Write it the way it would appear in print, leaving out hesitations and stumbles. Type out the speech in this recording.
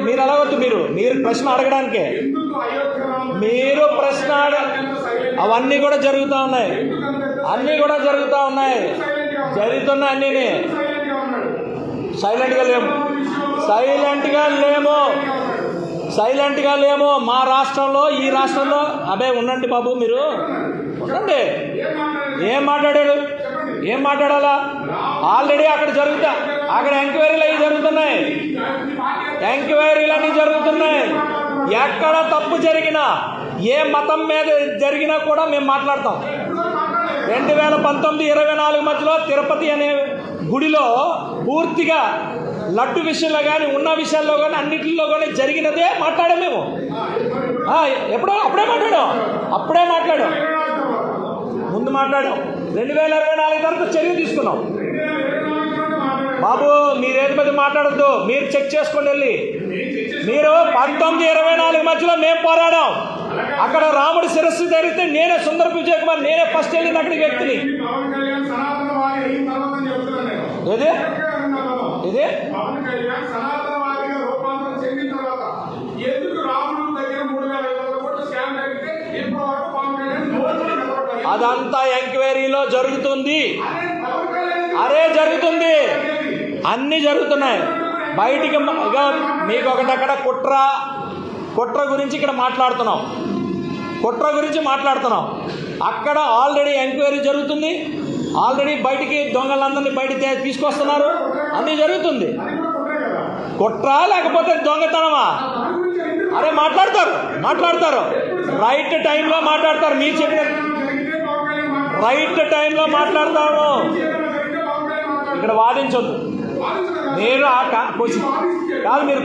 మీరు అలవద్దు, మీరు ప్రశ్న అడగడానికే. మీరు ప్రశ్న అవన్నీ కూడా జరుగుతూ ఉన్నాయి, అన్నీ కూడా జరుగుతూ ఉన్నాయి, జరుగుతున్నాయి అన్నీ. సైలెంట్గా లేము. మా రాష్ట్రంలో, ఈ రాష్ట్రంలో అబే ఉండండి బాబు, మీరు ఉండండి. ఏం మాట్లాడాలా? ఆల్రెడీ అక్కడ ఎంక్వైరీలు అవి జరుగుతున్నాయి. ఎక్కడ తప్పు జరిగినా, ఏ మతం మీద జరిగినా కూడా మేము మాట్లాడతాం. 2019-24 మధ్యలో తిరుపతి అనే గుడిలో పూర్తిగా లడ్డు విషయంలో కానీ, ఉన్న విషయాల్లో కానీ, అన్నింటిలో కానీ జరిగినదే మాట్లాడాం మేము. అప్పుడే మాట్లాడాం. ముందు మాట్లాడాం. 2024 తర్వాత చర్య తీసుకున్నాం. బాబు మీరేది మీద మాట్లాడద్దు, మీరు చెక్ చేసుకోండి వెళ్ళి. మీరు 19-24 మధ్యలో మేము పోరాడాం. అక్కడ రాముడి శిరస్సు జరిగితే నేనే సుందర విజయ్ కుమార్, నేనే ఫస్ట్ వెళ్ళింది అక్కడికి వ్యక్తిని. ఇది అదంతా ఎంక్వైరీలో జరుగుతుంది. అన్నీ జరుగుతున్నాయి బయటికి. మీకు ఒకటక్కడ కుట్ర గురించి ఇక్కడ మాట్లాడుతున్నాం. అక్కడ ఆల్రెడీ ఎంక్వైరీ జరుగుతుంది. ఆల్రెడీ బయటికి దొంగలందరినీ బయటికి తీసుకొస్తున్నారు. అన్నీ జరుగుతుంది. కుట్ర లేకపోతే దొంగతనమా? అరే మాట్లాడతారు రైట్ టైంలో మాట్లాడతారు. మీరు చెప్పిన రైట్ టైంలో మాట్లాడతాను. ఇక్కడ వాదించొద్దు. మీరు కాదు, మీరు